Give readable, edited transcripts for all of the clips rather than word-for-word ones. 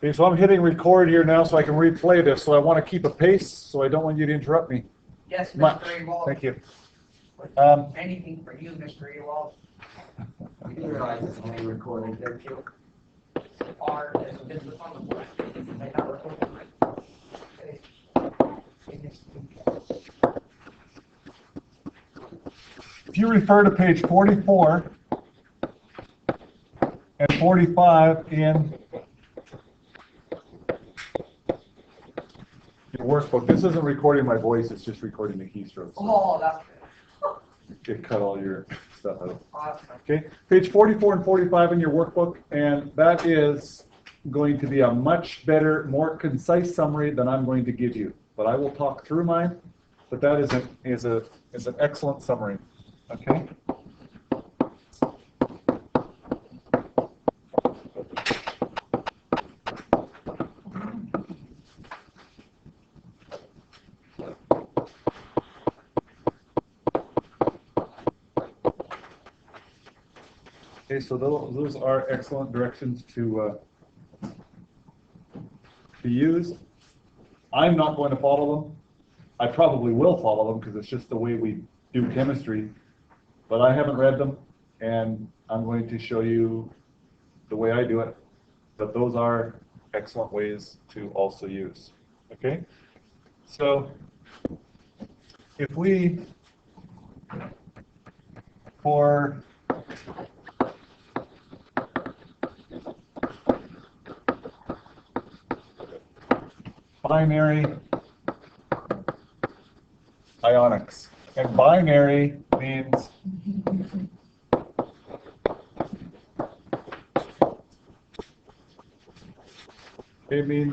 Okay, so I'm hitting record here now so I can replay this. So I want to keep a pace, so I don't want you to interrupt me. Yes, Much. Mr. Ewald. Thank you. Anything for you, Mr. Ewald. You realize it's only recording, don't you? Or is this on the board? They not recording. Okay. If you refer to page 44 and 45 in your workbook, this isn't recording my voice, it's just recording the keystrokes. Oh, that's good. It cut all your stuff out. Awesome. Okay, page 44 and 45 in your workbook, and that is going to be a much better, more concise summary than I'm going to give you. But I will talk through mine, but that is an excellent summary. Okay? Okay, so those are excellent directions to use. I'm not going to follow them. I probably will follow them because it's just the way we do chemistry, but I haven't read them, and I'm going to show you the way I do it. But those are excellent ways to also use. Okay? So if we, for binary ionics. And binary means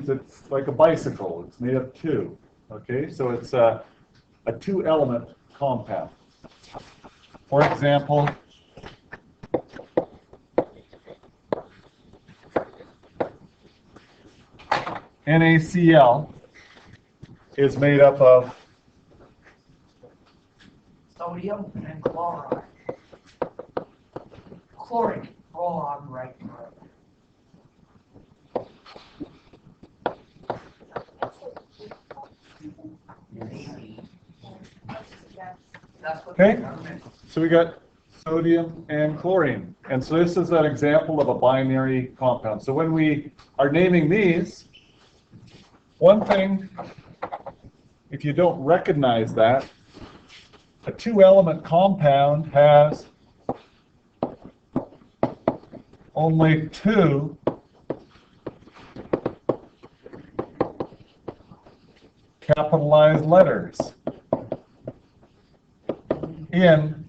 it's like a bicycle. It's made of two. Okay, so it's a two-element compound. For example, NaCl is made up of Sodium and chloride. Chlorine. Roll on right. That's what Okay, so we got sodium and chlorine. And so this is an example of a binary compound. So when we are naming these, one thing, if you don't recognize that, a two-element compound has only two capitalized letters in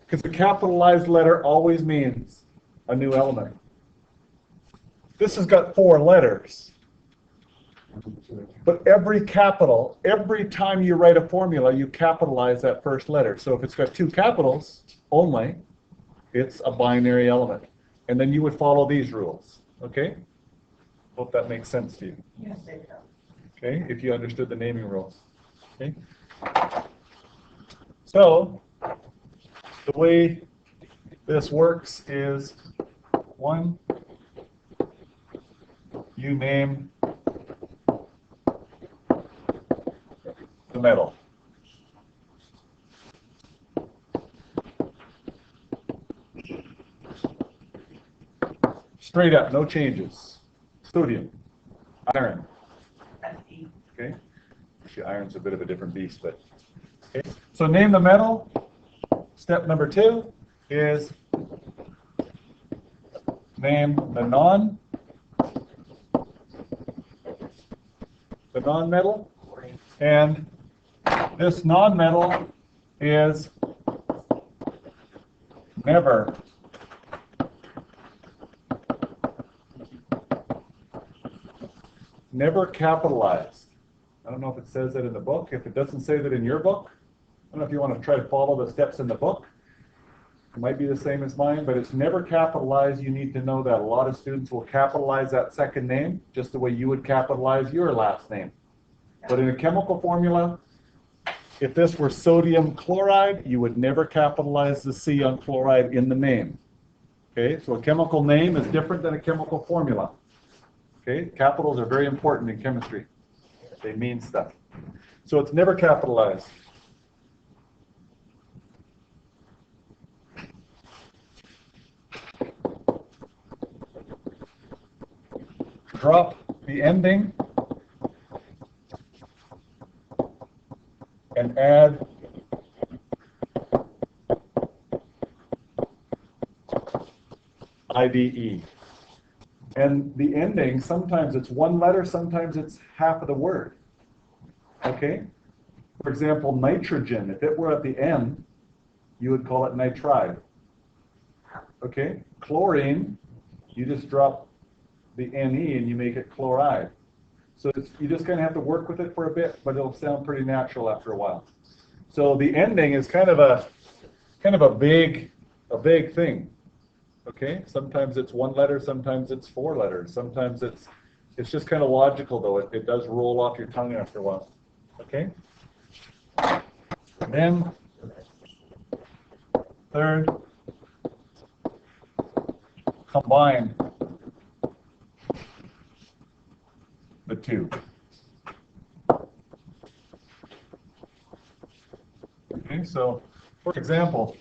because the capitalized letter always means a new element. This has got four letters. But every time you write a formula, you capitalize that first letter. So if it's got two capitals only, it's a binary element. And then you would follow these rules. Okay? Hope that makes sense to you. Yes, it does. Okay? If you understood the naming rules. Okay? So, the way this works is, one, you name the metal. Straight up, no changes. Sodium, iron. Fe. Okay? Actually, iron's a bit of a different beast, but okay. So name the metal. Step number 2 is name the non-metal, and this non-metal is never capitalized. I don't know if it says that in the book. If it doesn't say that in your book, I don't know if you want to try to follow the steps in the book. It might be the same as mine, but it's never capitalized. You need to know that a lot of students will capitalize that second name just the way you would capitalize your last name. But in a chemical formula, if this were sodium chloride, you would never capitalize the C on chloride in the name. Okay, so a chemical name is different than a chemical formula. Okay, capitals are very important in chemistry. They mean stuff. So it's never capitalized. Drop the ending and add IDE. And the ending, sometimes it's one letter, sometimes it's half of the word. Okay? For example, nitrogen, if it were at the end, you would call it nitride. Okay? Chlorine, you just drop the NE and you make it chloride. So you just kind of have to work with it for a bit, but it'll sound pretty natural after a while. So the ending is kind of a big thing. Okay? Sometimes it's one letter, sometimes it's four letters, sometimes it's just kind of logical though. It does roll off your tongue after a while. Okay? Then third, combine the two. Okay, so for example,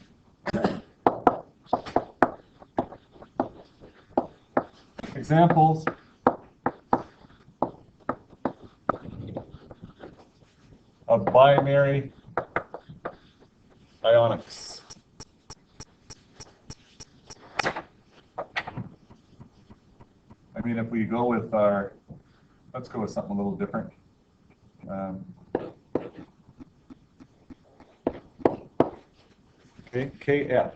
examples of binary ionics. I mean, if we go with let's go with something a little different. Okay, KF.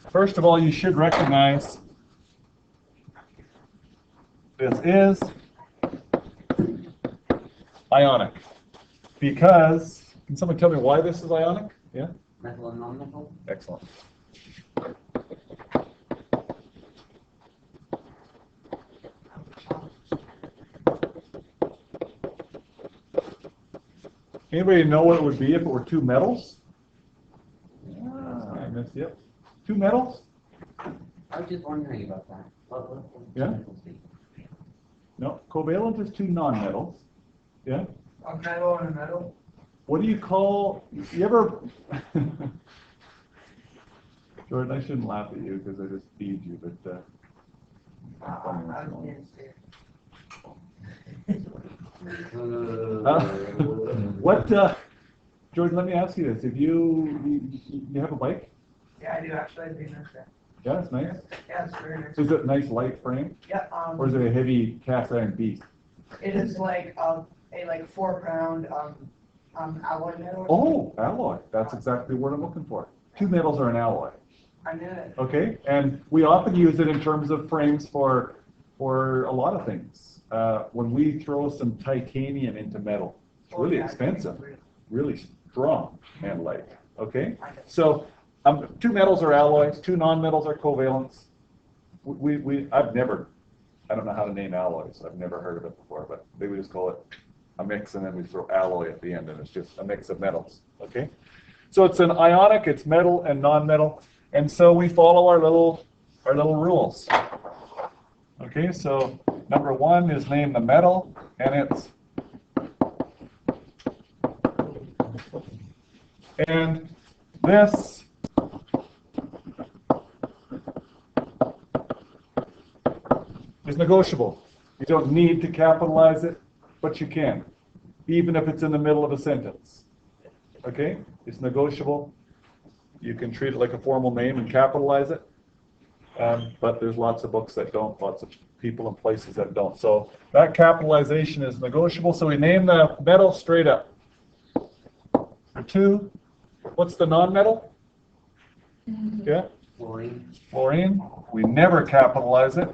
First of all, you should recognize this is ionic. Because, can someone tell me why this is ionic? Yeah? Metal and non-metal? Excellent. Anybody know what it would be if it were two metals? I missed, yep. Two metals? I was just wondering about that. What would Yeah? metals be? No, covalent is two non-metals. Yeah? A metal and a metal? What do you call, you ever, Jordan, I shouldn't laugh at you because I just feed you, but what, Jordan, let me ask you this. If you have a bike? Yeah, I do actually. I do know that. Yeah, it's nice. Yeah, it's very nice. Is it nice light frame? Yeah, Or is it a heavy cast iron beast? it is like a 4-pound alloy metal. Oh, alloy. That's exactly what I'm looking for. Two metals are an alloy. I knew it. Okay, and we often use it in terms of frames for a lot of things. When we throw some titanium into metal, it's really expensive, really strong and light. Okay, so two metals are alloys, two non-metals are covalents. I don't know how to name alloys. I've never heard of it before, but they would just call it a mix, and then we throw alloy at the end, and it's just a mix of metals. Okay, so it's an ionic, it's metal and non-metal, and so we follow our little rules. Okay, so number one is name the metal, and this is negotiable. You don't need to capitalize it, but you can, even if it's in the middle of a sentence. Okay, it's negotiable. You can treat it like a formal name and capitalize it. But there's lots of books that don't, lots of people and places that don't. So that capitalization is negotiable. So we name the metal straight up. Number two, what's the non-metal? Yeah? Fluorine. Fluorine. We never capitalize it.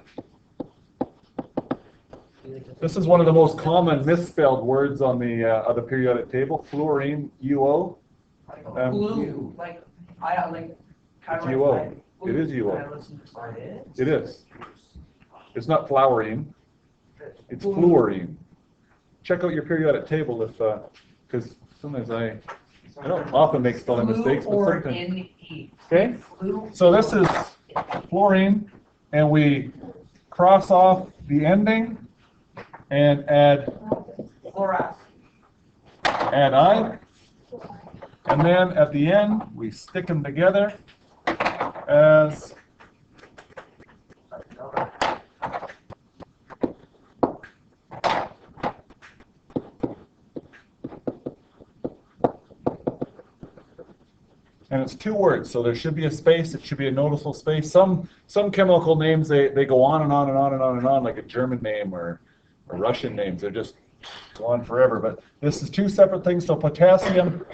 This is one of the most common misspelled words on the periodic table. Fluorine, UO. Blue, like kind It's of UO. like It is UO. Can I listen to my head? It is. It's not fluorine. It's fluorine. Check out your periodic table if, because sometimes I don't often make spelling Flu mistakes, but or sometimes. NE. Okay, Flu. so this is fluorine, and we cross off the ending and add Fluoride. I, and then at the end we stick them together as and it's two words, so there should be a space. It should be a noticeable space. Some chemical names they go on and on and on and on and on, like a German name or Russian names. They're just go on forever. But this is two separate things. So potassium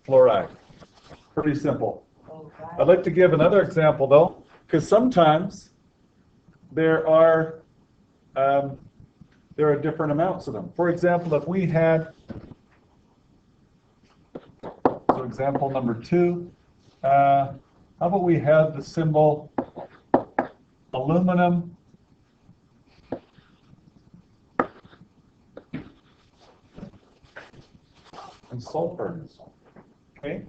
fluoride. Pretty simple. I'd like to give another example though, because sometimes there are different amounts of them. For example, if we had so example number 2, how about we had the symbol aluminum and sulfur. Okay?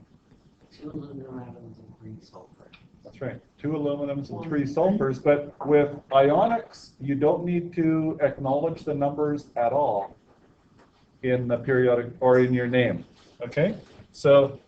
2 aluminum atoms and 3 sulfur. That's right. 2 aluminums and 3 sulfurs, but with ionics, you don't need to acknowledge the numbers at all in the periodic or in your name. Okay? So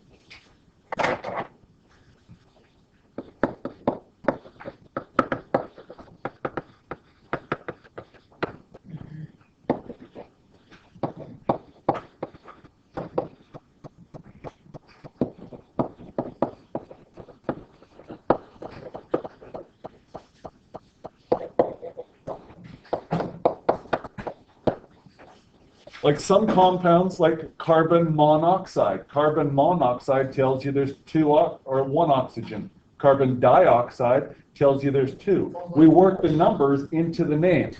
like some compounds, like carbon monoxide. Carbon monoxide tells you there's 1 oxygen. Carbon dioxide tells you there's 2. We work the numbers into the name.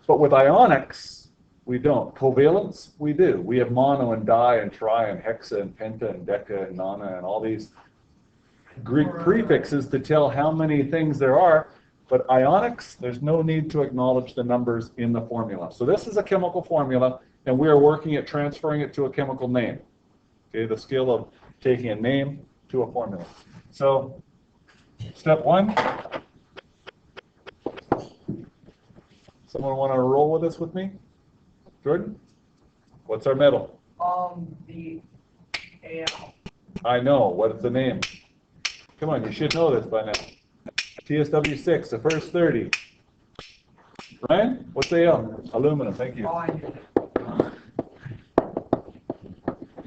But with ionics, we don't. Covalence, we do. We have mono and di and tri and hexa and penta and deca and nona and all these Greek prefixes to tell how many things there are. But ionics, there's no need to acknowledge the numbers in the formula. So this is a chemical formula, and we are working at transferring it to a chemical name. Okay, the skill of taking a name to a formula. So, step 1. Someone want to roll with this with me? Jordan? What's our metal? The AL. I know. What is the name? Come on, you should know this by now. TSW6, the first 30. Ryan? What's AL? Aluminum, thank you. Oh, I knew that.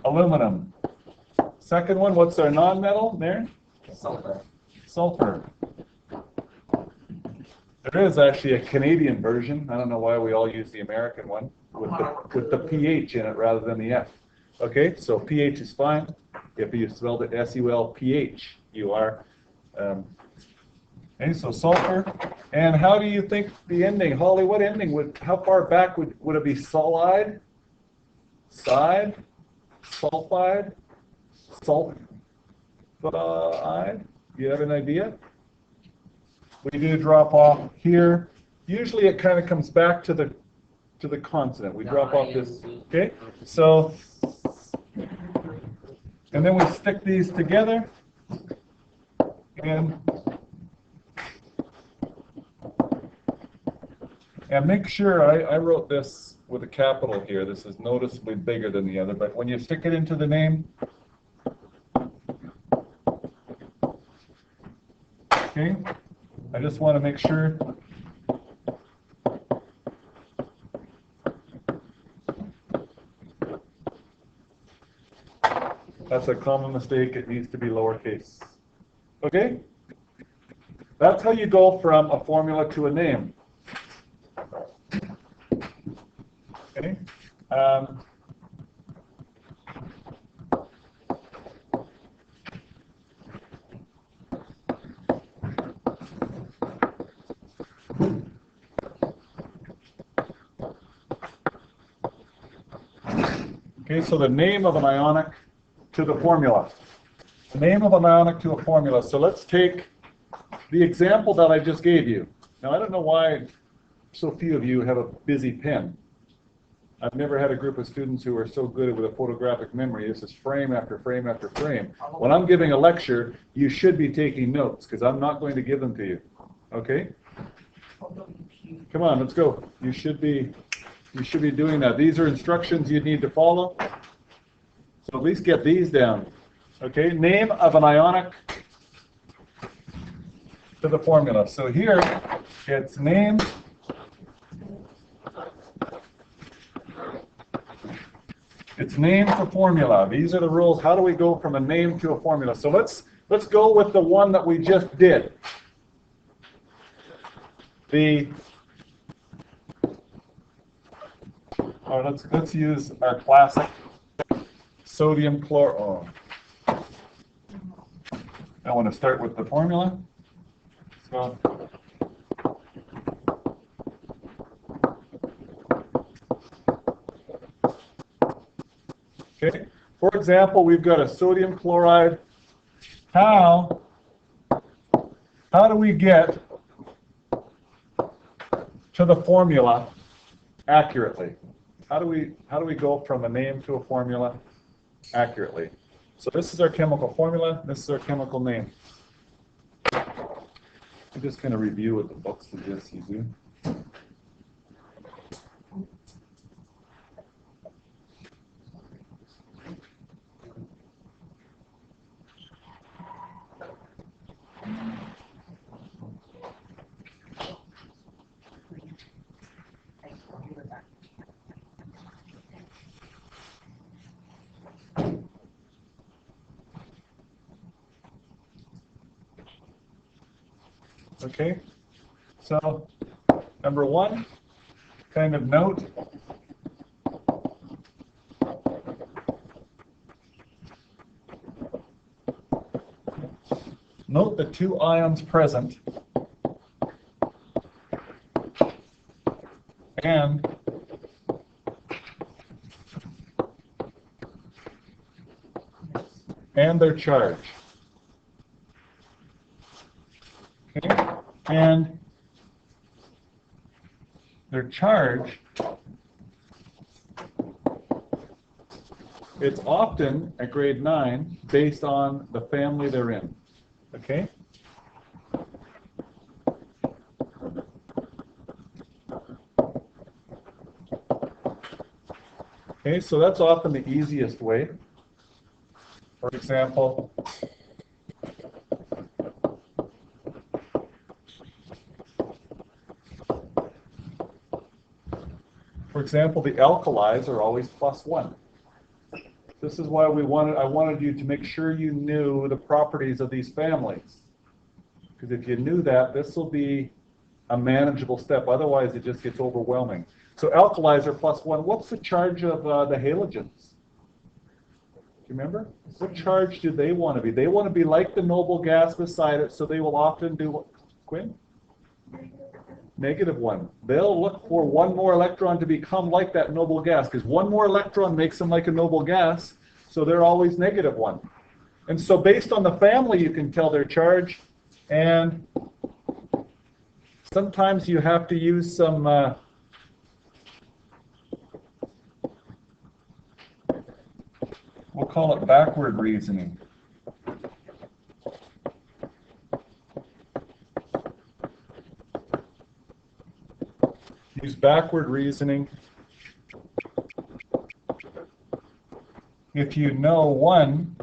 Aluminum. Second one, what's our non-metal there? Sulfur. Sulfur. There is actually a Canadian version. I don't know why we all use the American one with the PH in it rather than the F. Okay, so pH is fine. If you spelled it S-U-L-P-H, you are. Okay, so sulfur. And how do you think the ending, Holly, what ending how far back would it be? Solide? Side? Sulfide? Sulfide? You have an idea? We do drop off here. Usually it kind of comes back to the consonant. We drop off this. Okay? So, and then we stick these together. And make sure, I wrote this with a capital here. This is noticeably bigger than the other, but when you stick it into the name, okay, I just want to make sure that's a common mistake. It needs to be lowercase. Okay? That's how you go from a formula to a name. Okay? Okay, so the name of an ionic to the formula. The name of an ionic to a formula. So let's take the example that I just gave you. Now, I don't know why so few of you have a busy pen. I've never had a group of students who are so good with a photographic memory. This is frame after frame after frame. When I'm giving a lecture, you should be taking notes because I'm not going to give them to you. Okay? Come on, let's go. You should be doing that. These are instructions you need to follow. So at least get these down. Okay? Name of an ionic to the formula. So here it's name to formula. These are the rules. How do we go from a name to a formula? So let's go with the one that we just did. Let's use our classic sodium chloride. I want to start with the formula. So okay. For example, we've got a sodium chloride. How do we get to the formula accurately? How do we go from a name to a formula accurately? So this is our chemical formula. This is our chemical name. I'm just going to review what the book suggests you do. Okay, so number one, kind of note. Note the two ions present and their charge. Okay, and their charge, it's often at grade 9 based on the family they're in. Okay? Okay, so that's often the easiest way. For example, the alkalis are always +1. This is why I wanted you to make sure you knew the properties of these families. Because if you knew that, this will be a manageable step. Otherwise, it just gets overwhelming. So alkalis are +1. What's the charge of the halogens? Do you remember? What charge do they want to be? They want to be like the noble gas beside it, so they will often do what? Quinn? -1. They'll look for one more electron to become like that noble gas, because one more electron makes them like a noble gas, so they're always -1. And so based on the family, you can tell their charge, and sometimes you have to use some we'll call it backward reasoning. Use backward reasoning. If you know one,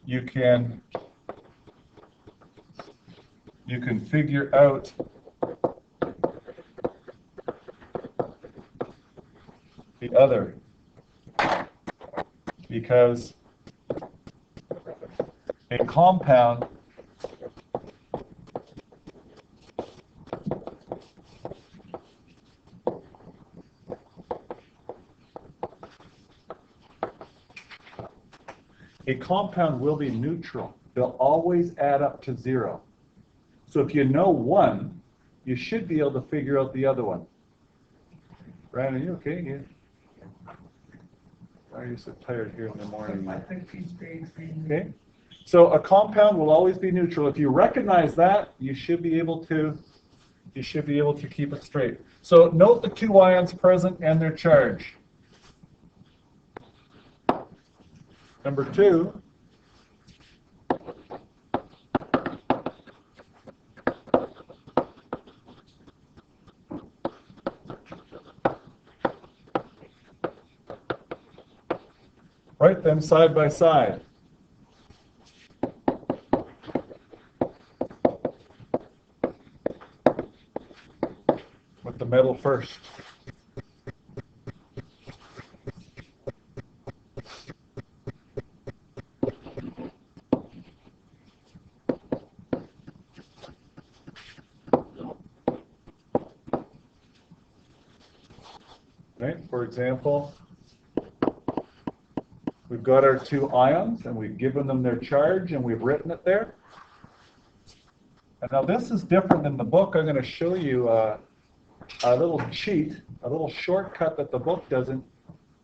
you can figure out the other, because a compound will be neutral. They'll always add up to 0. So if you know one, you should be able to figure out the other one. Brandon, are you okay? Yeah. Why are you so tired here in the morning? I think he's being. Okay. So a compound will always be neutral. If you recognize that, you should be able to keep it straight. So note the two ions present and their charge. Number 2, write them side by side. With the metal first. Right? For example, we've got our two ions and we've given them their charge and we've written it there. And now this is different than the book. I'm going to show you a little cheat, a little shortcut that the book doesn't.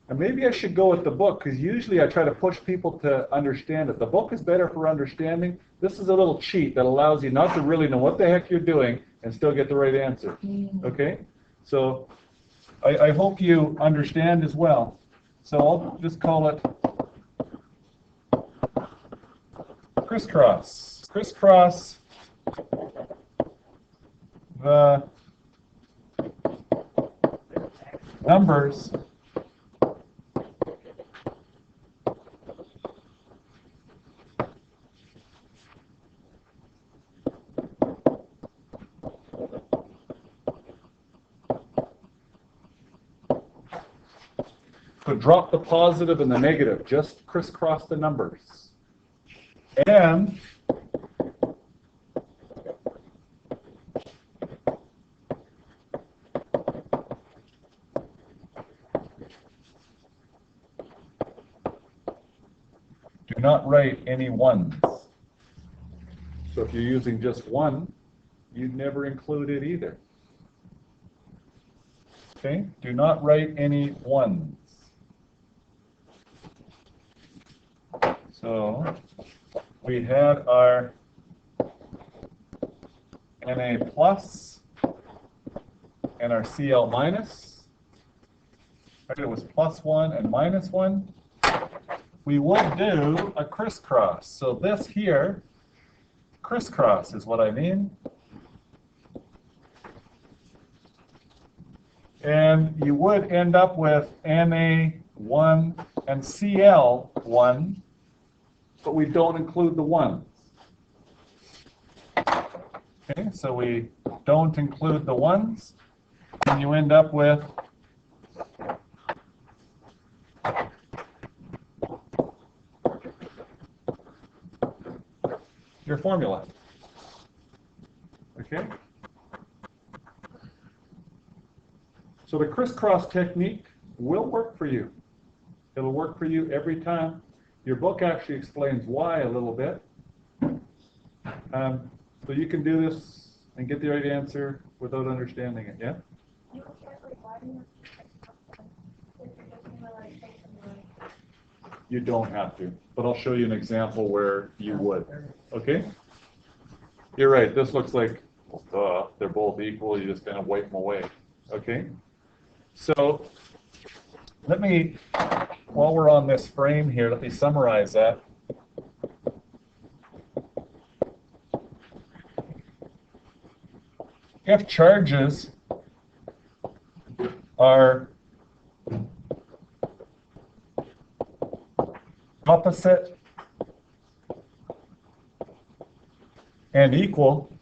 And maybe I should go with the book, because usually I try to push people to understand it. The book is better for understanding. This is a little cheat that allows you not to really know what the heck you're doing and still get the right answer. Okay? So I hope you understand as well. So I'll just call it crisscross. Crisscross the numbers so drop the positive and the negative, just crisscross the numbers. And do not write any ones. So if you're using just one, you'd never include it either. Okay? Do not write any ones. So we had our Na plus and our Cl minus. It was +1 and -1. We would do a crisscross. So this here, crisscross is what I mean. And you would end up with Na1 and Cl1, but we don't include the ones. Okay, so we don't include the ones, and you end up with your formula. Okay? So the crisscross technique will work for you. It'll work for you every time. Your book actually explains why a little bit. So you can do this and get the right answer without understanding it, yeah? You don't have to, but I'll show you an example where you would. Okay? You're right, this looks like, well, duh, they're both equal, you just kind of wipe them away. Okay? So let me, while we're on this frame here, let me summarize that. If charges are opposite and equal,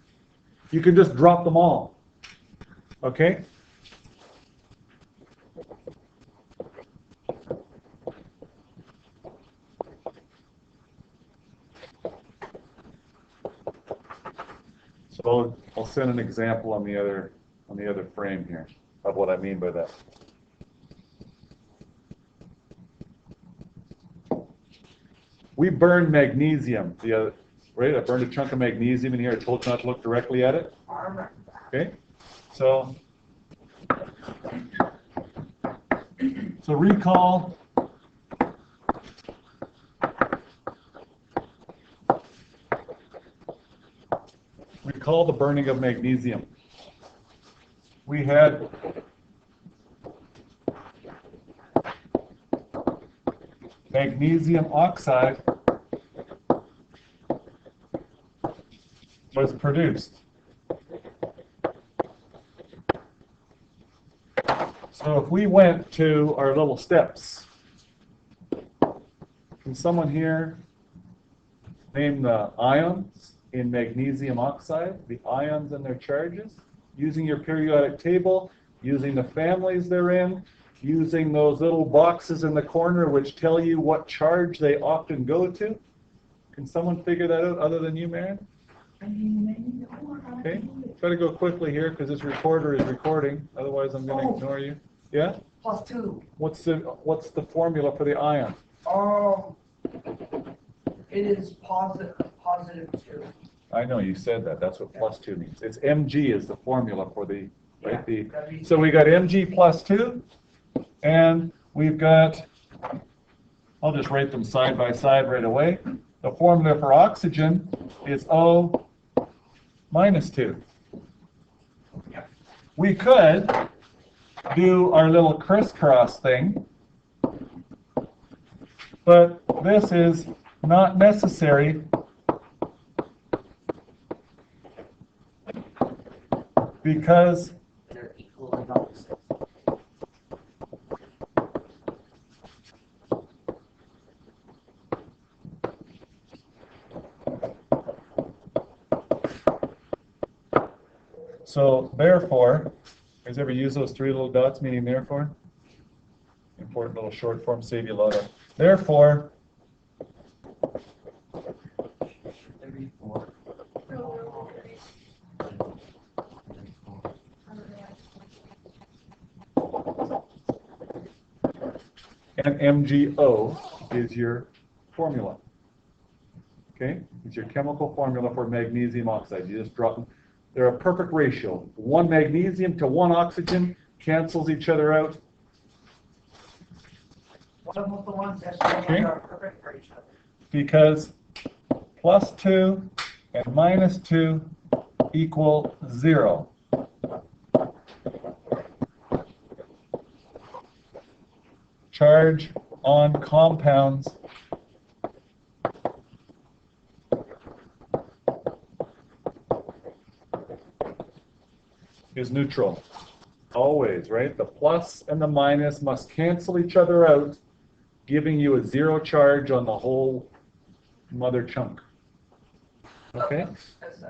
you can just drop them all. Okay? So I'll send an example on the other frame here of what I mean by that. We burned magnesium right? I burned a chunk of magnesium in here. I told you not to look directly at it. Okay? So recall recall the burning of magnesium. We had magnesium oxide was produced. So if we went to our little steps, can someone here name the ions in magnesium oxide, the ions and their charges, using your periodic table, using the families they're in, using those little boxes in the corner which tell you what charge they often go to? Can someone figure that out other than you, Marion? Okay, try to go quickly here because this recorder is recording. Otherwise, I'm going to ignore you. Yeah? +2. What's the formula for the ion? It is +2. I know you said that. That's what +2 means. It's Mg is the formula for the right. Yeah. So we got Mg +2, and we've got. I'll just write them side by side right away. The formula for oxygen is O -2. We could do our little crisscross thing, but this is not necessary because They're equal and opposite. so therefore, you guys ever use those three little dots meaning therefore? Important little short form, save you a lot of. Therefore, 34. and MgO is your formula. Okay? It's your chemical formula for magnesium oxide. You just drop them. They're a perfect ratio. One magnesium to one oxygen cancels each other out. What about the ones that Okay. are perfect for each other? Because +2 and -2 equal 0. Charge on compounds is neutral. Always, right? The plus and the minus must cancel each other out, giving you a 0 charge on the whole mother chunk. Okay? That's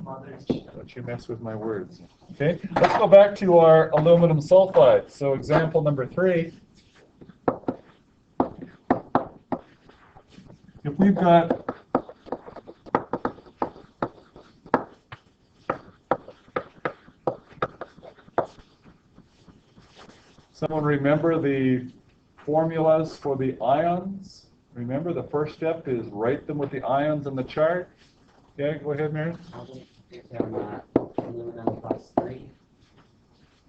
mother's. Don't you mess with my words. Okay, let's go back to our aluminum sulfide. So example number 3. If we've got someone remember the formulas for the ions? Remember the first step is write them with the ions in the chart. Yeah, go ahead, Mary. I'll just get down aluminum +3.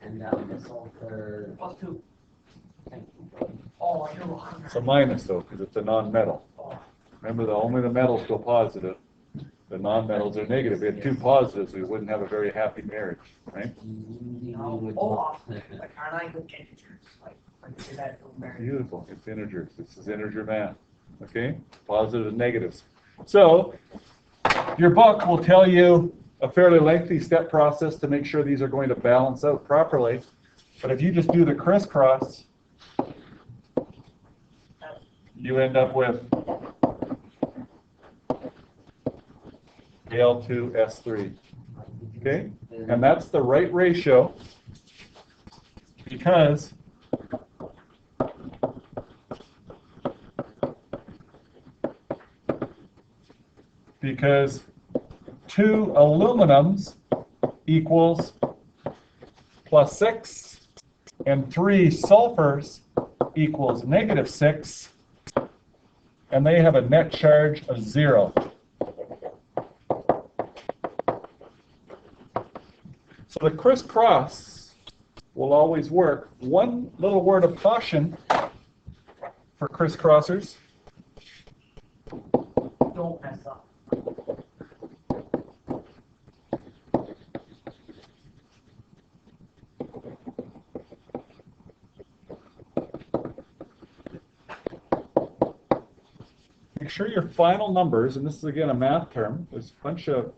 And the sulfur. +2. Thank you. Oh, you're wrong. It's a minus though, because it's a non-metal. Oh, Remember, only the metals go positive. The non-metals are negative. If we had two positives, we wouldn't have a very happy marriage, right? like aren't I good integers? Like say that to Mary. Beautiful. It's integers. This is integer math. Okay? Positives and negatives. So, your book will tell you a fairly lengthy step process to make sure these are going to balance out properly. But if you just do the crisscross, you end up with Al2S3. Okay? And that's the right ratio because two aluminums equals +6 and 3 sulfurs equals -6, and they have a net charge of 0. So the crisscross will always work. One little word of caution for crisscrossers. Don't mess up. sure your final numbers, and this is again a math term, there's a bunch of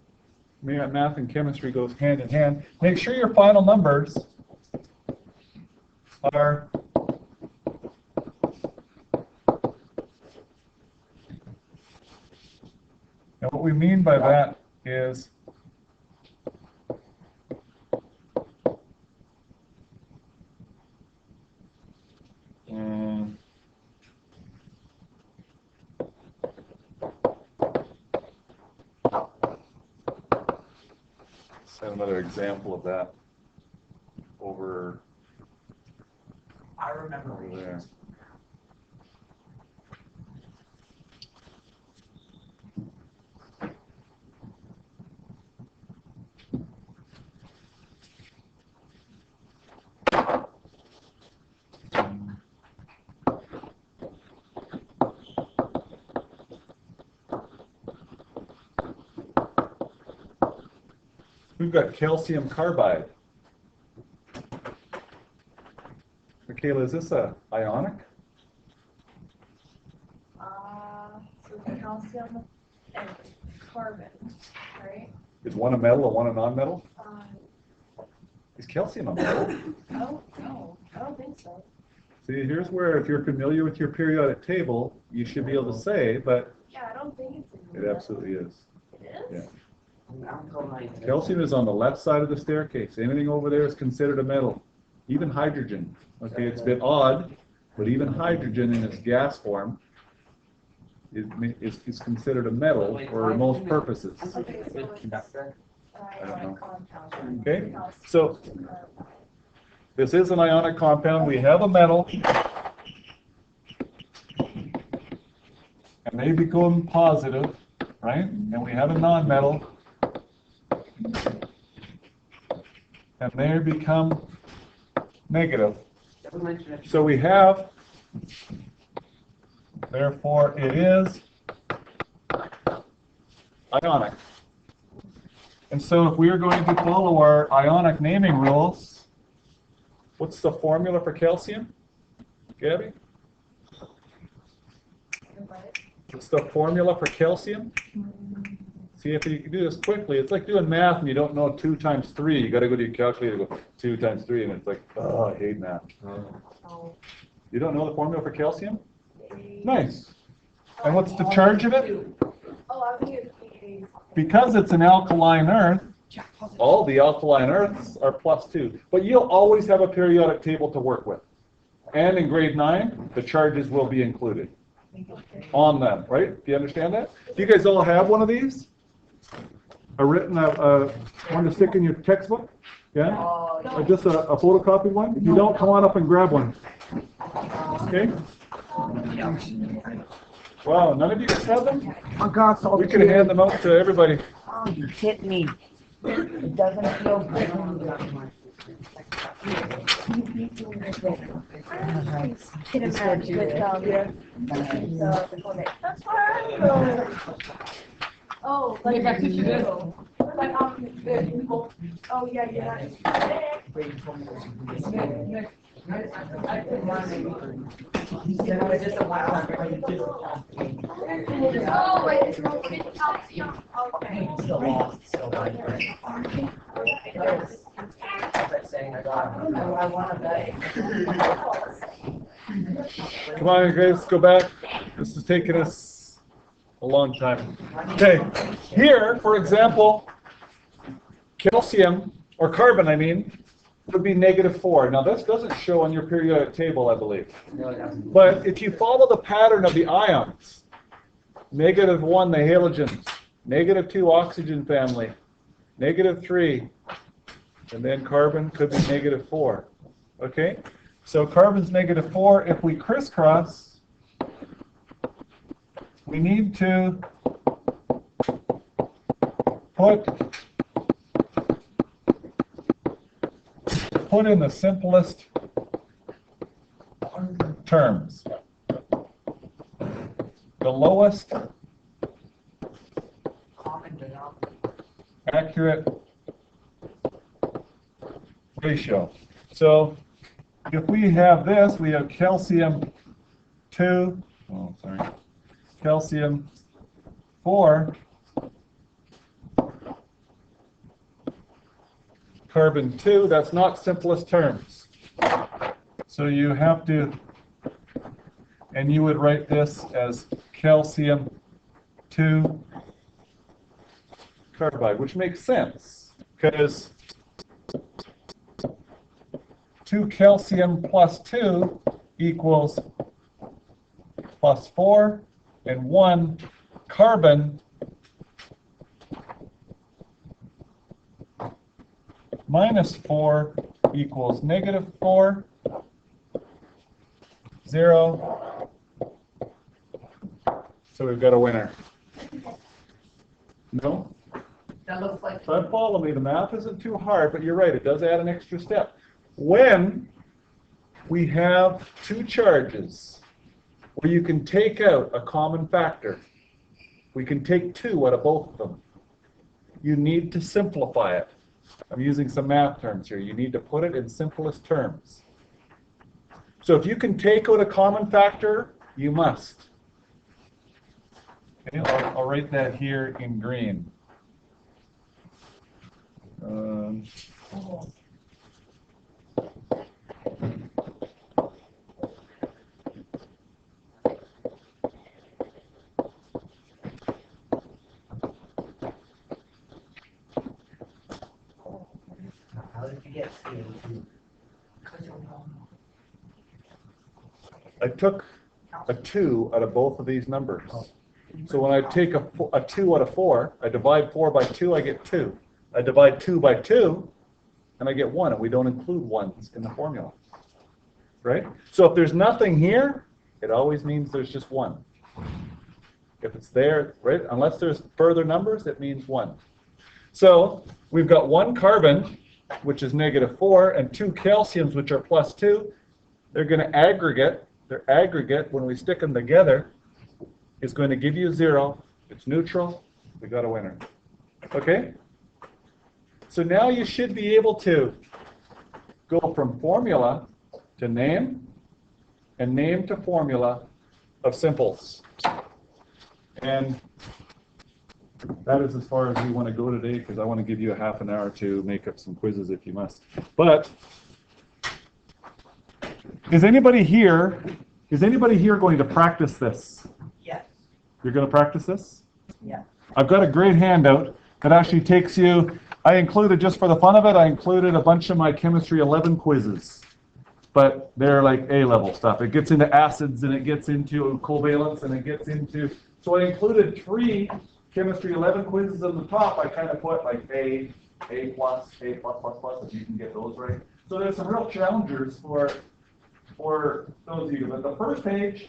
math and chemistry goes hand in hand. Make sure your final numbers are and what we mean by that is set another example of that over I remember there. We've got calcium carbide. Michaela, is this a ionic? So calcium and carbon, right? Is one a metal and one a non-metal? Um, Is calcium a metal? oh, no, I don't think so. See, here's where if you're familiar with your periodic table, you should be able to say, but Yeah, I don't think it's a it metal. absolutely is. It is? Yeah. Alkaline. Calcium is on the left side of the staircase. Anything over there is considered a metal. Even hydrogen. Okay, it's a bit odd, but even hydrogen in its gas form is considered a metal for most purposes. Okay, so it's Conductor. an ionic compound. Okay, Calcium so carbide. this is an ionic compound. We have a metal. And they become positive, right? And we have a non-metal. And they become negative. So we have, therefore it is ionic. And so if we are going to follow our ionic naming rules, what's the formula for calcium? Gabby? What's the formula for calcium? See, if you can do this quickly, it's like doing math and you don't know 2 times 3. You got to go to your calculator and go 2 times 3, and it's like, oh, I hate math. Oh. You don't know the formula for calcium? Nice. And what's the charge of it? Oh, I think it's pH. Because it's an alkaline earth, all the alkaline earths are +2. But you'll always have a periodic table to work with. And in grade 9, the charges will be included on them, right? Do you understand that? Do you guys all have one of these? A written, one to stick in your textbook? Yeah? Or just a photocopied one? If you don't, come on up and grab one. Okay? Wow, none of you guys have them? I got so We can hand them out to everybody. Oh, you hit me. It doesn't feel good. Hit him out with, the phonics. That's fine. Oh, like that teacher did. Like, oh, yeah, you're not. Oh, wait, it's calcium. Okay. Come on, guys, let's go back. This has taken us a long time. Okay, here, for example, calcium, or carbon, I mean, would be -4. Now, this doesn't show on your periodic table, I believe. But if you follow the pattern of the ions, -1, the halogens, -2, oxygen family, -3, and then carbon could be -4. Okay? So carbon's -4. If we crisscross, we need to put in the simplest terms. The lowest accurate ratio. So if we have this, we have calcium calcium 4, carbon 2. That's not simplest terms. So you have to, and you would write this as calcium 2 carbide, which makes sense because 2 calcium plus 2 equals plus 4, and 1 carbon minus 4 equals negative 4, 0. So we've got a winner. No? That looks like. So follow me. The math isn't too hard, but you're right. It does add an extra step. When we have two charges where you can take out a common factor, we can take 2 out of both of them. You need to simplify it. I'm using some math terms here. You need to put it in simplest terms. So if you can take out a common factor, you must. Okay, I'll write that here in green. How did you get CO2? I took a 2 out of both of these numbers. So when I take a 2 out of 4, I divide 4 by 2, I get 2. I divide 2 by 2, and I get 1, and we don't include 1s in the formula. Right? So if there's nothing here, it always means there's just 1. If it's there, right, unless there's further numbers, it means 1. So we've got 1 carbon, which is negative 4, and 2 calciums, which are plus 2. They're going to aggregate. Their aggregate, when we stick them together, is going to give you 0. It's neutral. We got a winner. Okay? So now you should be able to go from formula to name, and name to formula of simples. And that is as far as we want to go today, because I want to give you a half an hour to make up some quizzes if you must. But is anybody here going to practice this? Yes. You're going to practice this? Yeah. I've got a great handout that actually takes you, I included, just for the fun of it, I included a bunch of my Chemistry 11 quizzes. But they're like A-level stuff. It gets into acids, and it gets into covalence, and it gets into... So I included 3 Chemistry 11 quizzes on the top. I kind of put like A plus, A plus, if you can get those right. So there's some real challengers for those of you. But the first page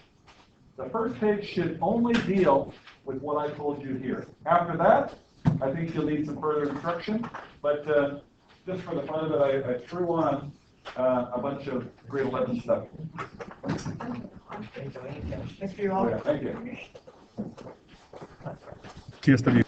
should only deal with what I told you here. After that, I think you'll need some further instruction. But just for the fun of it, I threw on a bunch of grade 11 stuff. Thank you. Yeah, thank you. TSW.